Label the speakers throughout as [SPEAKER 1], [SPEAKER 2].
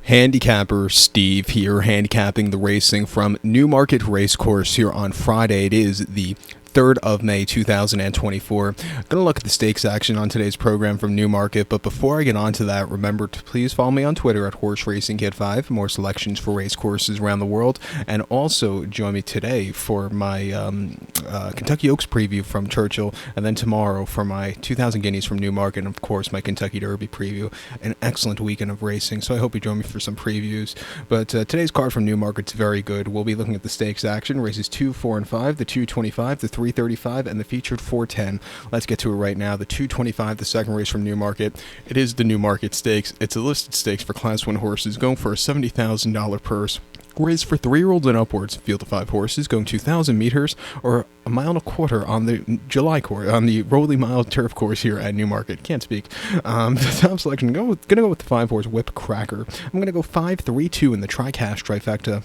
[SPEAKER 1] Handicapper Steve here, handicapping the racing from Newmarket Racecourse here on Friday. It is the 3rd of May 2024. Going to look at the stakes action on today's program from Newmarket, but before I get on to that, remember to please follow me on Twitter at HorseRacingKid5 for more selections for race courses around the world, and also join me today for my Kentucky Oaks preview from Churchill, and then tomorrow for my 2,000 Guineas from Newmarket, and of course my Kentucky Derby preview. An excellent weekend of racing, so I hope you join me for some previews. But today's card from Newmarket's very good. We'll be looking at the stakes action, races 2, 4, and 5, the 225, the 335, and the featured 410. Let's get to it right now. The 225, the second race from Newmarket. It is the Newmarket Stakes. It's a listed stakes for Class 1 horses, going for a $70,000 purse. Race for 3-year-olds and upwards. Field of 5 horses, going 2,000 meters or a mile and a quarter on the July course, on the Rolling Mile turf course here at Newmarket. Can't speak. The top selection, gonna go with the 5-horse Whip Cracker. I'm gonna go 5-3-2 in the Tri-Cash Trifecta.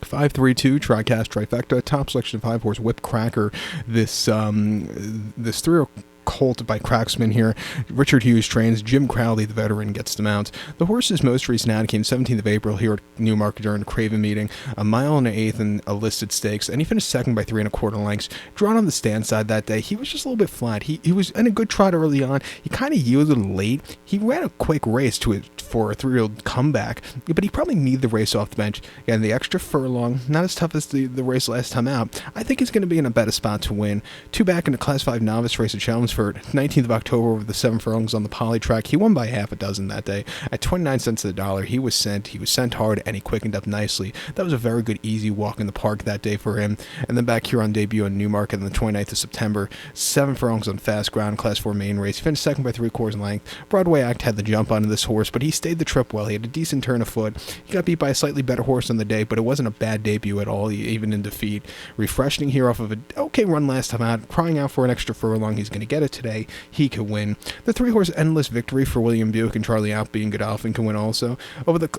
[SPEAKER 1] 5-3-2 Tri-Cash Trifecta. Top selection of 5-horse Whip Cracker. This 3-year colt by Cracksman here. Richard Hughes trains. Jim Crowley, the veteran, gets the mount. The horse's most recent ad came 17th of April here at Newmarket during the Craven meeting. A mile and an eighth in a listed stakes, and he finished second by 3 1/4 lengths. Drawn on the stand side that day, he was just a little bit flat. He was in a good trot early on. He kind of yielded late. He ran a quick race for a 3-year-old comeback, but he probably needed the race off the bench. Again, the extra furlong, not as tough as the race last time out. I think he's going to be in a better spot to win. 2 back in the Class 5 novice race at Chelmsford, 19th of October over the 7 furlongs on the Poly track. He won by half a dozen that day. At 29 cents to the dollar, he was sent hard, and he quickened up nicely. That was a very good, easy walk in the park that day for him. And then back here on debut in Newmarket on the 29th of September, 7 furlongs on fast ground, Class 4 main race. Finished second by 3/4 length. Broadway Act had the jump onto this horse, but he stayed the trip well. He had a decent turn of foot. He got beat by a slightly better horse on the day, but it wasn't a bad debut at all, even in defeat. Refreshing here off of an okay run last time out, crying out for an extra furlong. He's going to get it today. He could win. The 3-horse Endless Victory for William Buick and Charlie Outby and Godolphin can win also.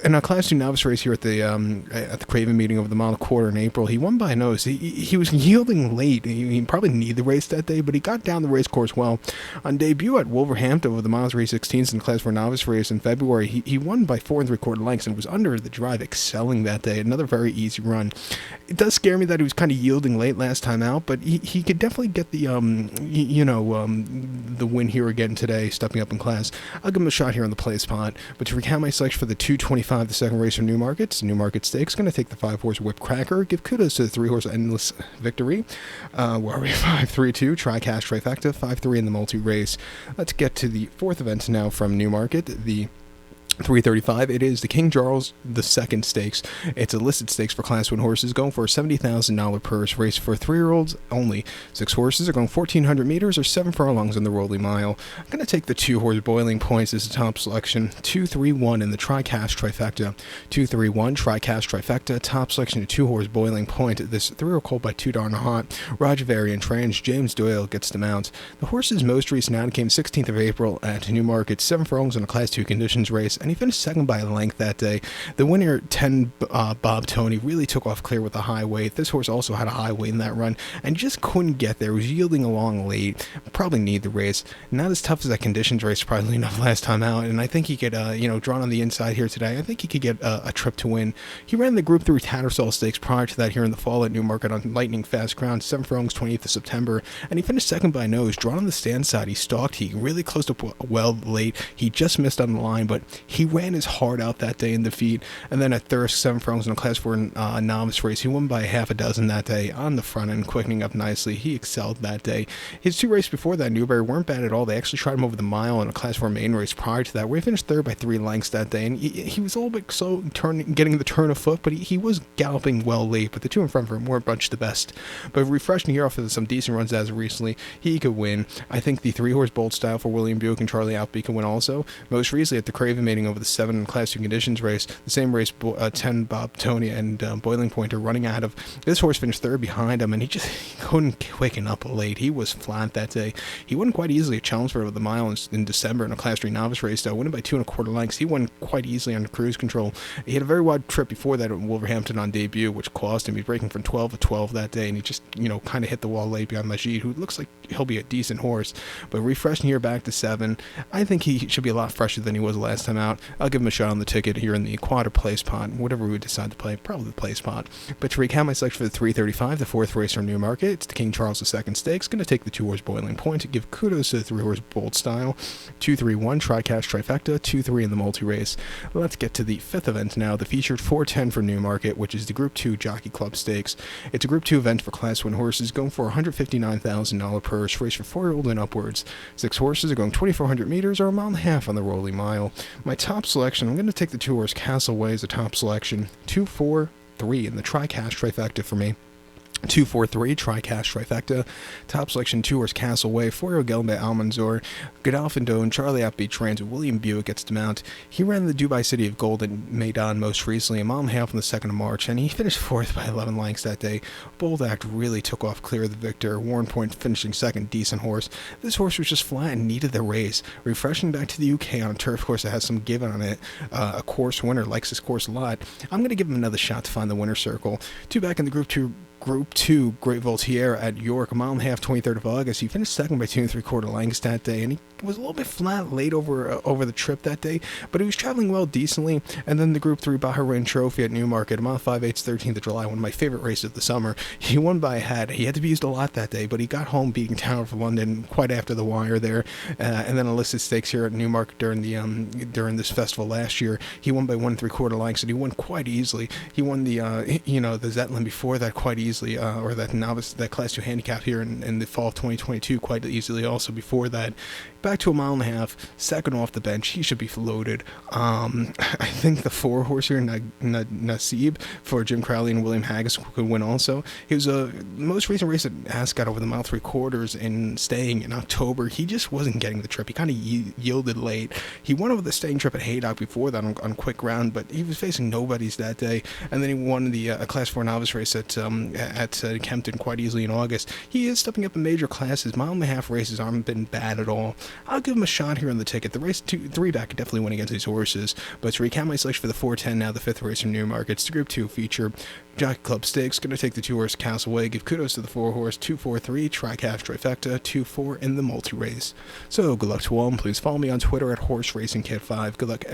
[SPEAKER 1] In a Class 2 novice race here at the Craven meeting over the mile and a quarter in April, he won by a nose. He was yielding late. He probably needed the race that day, but he got down the race course well. On debut at Wolverhampton over the miles 3/16 in the Class 4 novice race in February, he won by 4 3/4 lengths and was under the drive, excelling that day. Another very easy run. It does scare me that he was kind of yielding late last time out, but he could definitely get the win here again today, stepping up in class. I'll give him a shot here on the play spot. But to recount my selection for the 225, the second race from Newmarket Stakes, going to take the 5-horse Whip Cracker. Give kudos to the 3-horse Endless Victory. Where are we? 5-3-2 Tri-Cash Trifecta. 5-3 in the multi-race. Let's get to the 4th event now from Newmarket. The 335. It is the King Charles II Stakes. It's a listed stakes for Class 1 horses, going for a $70,000 purse. Race for 3-year-olds only. 6 horses are going 1,400 meters or 7 furlongs on the Rolling Mile. I'm going to take the 2-horse Boiling Points as the top selection. 2-3-1 in the Tri-Cash Trifecta. 2-3-1 Tri-Cash Trifecta. Top selection of 2-horse Boiling Point. This 3-year-old colt by Too Darn Hot. Roger Varian trains. James Doyle gets the mount. The horse's most recent out came 16th of April at Newmarket. 7 furlongs in a Class 2 conditions race, and he finished second by a length that day. The winner, 10 Bob Tony, really took off clear with a high weight. This horse also had a high weight in that run and just couldn't get there. It was yielding along late. Probably need the race. Not as tough as that conditions race, probably enough last time out, and I think he could, drawn on the inside here today, I think he could get a trip to win. He ran the Group 3 Tattersall Stakes prior to that here in the fall at Newmarket on lightning fast ground, 7 furlongs, 28th of September, and he finished second by a nose. Drawn on the stand side, he stalked. He really closed up well late. He just missed on the line, but he ran his heart out that day in defeat. And then at Thirsk, 7 furlongs in a Class 4 novice race, he won by half a dozen that day on the front end, quickening up nicely. He excelled that day. His 2 races before that, Newbury, weren't bad at all. They actually tried him over the mile in a Class 4 main race prior to that, where he finished 3rd by 3 lengths that day. And he was a little bit slow getting the turn of foot, but he was galloping well late. But the 2 in front of him weren't much the best. But refreshing here off of some decent runs as of recently, he could win. I think the 3-horse Bold Style for William Buick and Charlie Outby can win also. Most recently at the Craven meeting over the 7 Class 2 conditions race, the same race 10 Bob Tony and Boiling Point are running out of. This horse finished 3rd behind him, and he couldn't quicken up late. He was flat that day. He won quite easily at Chelmsford over the mile in December in a Class 3 novice race, though, winning by 2 1/4 lengths. He won quite easily under cruise control. He had a very wide trip before that at Wolverhampton on debut, which cost him. He's breaking from 12 to 12 that day, and he just, kind of hit the wall late behind Majid, who looks like he'll be a decent horse. But refreshing here back to 7, I think he should be a lot fresher than he was last time out. out. I'll give him a shot on the ticket here in the quad or play spot, whatever we would decide to play, probably the play spot. But to recap my selection for the 335, the fourth race from Newmarket, it's the King Charles II Stakes. Going to take the 2-horse Boiling Point to give kudos to the 3-horse Bold Style. 2-3-1, Tri-Cash Trifecta, 2-3 in the multi-race. Let's get to the fifth event now, the featured 410 for Newmarket, which is the Group 2 Jockey Club Stakes. It's a Group 2 event for Class 1 horses, going for $159,000 purse, race for 4-year-old and upwards. 6 horses are going 2,400 meters or a mile and a half on the Rolling Mile. My top selection, I'm going to take the 2-horse Castleway as a top selection. 2-4-3 in the Tri-Cash Trifecta for me. 2-4-3, Tri-Cash Trifecta. Top selection, 2-horse Castleway, 4-year-old Gelbe Almanzor, Godolphin Doan, Charlie Outbeat Trains, and William Buick gets to mount. He ran the Dubai City of Gold in Maidan most recently, a mile and a half on the 2nd of March, and he finished 4th by 11 lengths that day. Bold Act really took off clear of the victor. Warren Point finishing 2nd, decent horse. This horse was just flat and needed the race. Refreshing back to the UK on a turf course that has some give on it. A course winner likes this course a lot. I'm going to give him another shot to find the winner's circle. 2 back in the Group 2, Great Voltaire at York, a mile and a half, 23rd of August. He finished 2nd by 2 3/4 lengths that day, and he was a little bit flat late over the trip that day, but he was traveling well decently. And then the Group 3 Bahrain Trophy at Newmarket, a mile 5/8, 13th of July, one of my favorite races of the summer. He won by a head. He had to be used a lot that day, but he got home beating Tower of London quite after the wire there. And then a listed stakes here at Newmarket during this festival last year. He won by 1 3/4 lengths, and he won quite easily. He won the Zetland before that quite easily, or that Class 2 handicap here in the fall of 2022 quite easily also before that. Back to a mile and a half, 2nd off the bench. He should be loaded. I think the 4-horse here, Nasib, for Jim Crowley and William Haggis could win also. He was the most recent race at Ascot over the mile 3/4 in staying in October. He just wasn't getting the trip. He kind of yielded late. He won over the staying trip at Haydock before that on quick ground, but he was facing nobodies that day. And then he won the Class 4 novice race at Kempton quite easily in August. He is stepping up in major classes. Mile and a half races aren't been bad at all. I'll give him a shot here on the ticket. The race 3 back could definitely win against these horses. But to recap my selection for the 410 now, the 5th race from Newmarket, it's the Group 2 feature. Jockey Club Stakes, going to take the 2-horse Castleway, give kudos to the 4-horse, 2-4-3, Tri-Cash Trifecta, 2-4 in the multi-race. So good luck to all, and please follow me on Twitter at HorseRacingKit5. Good luck, everyone.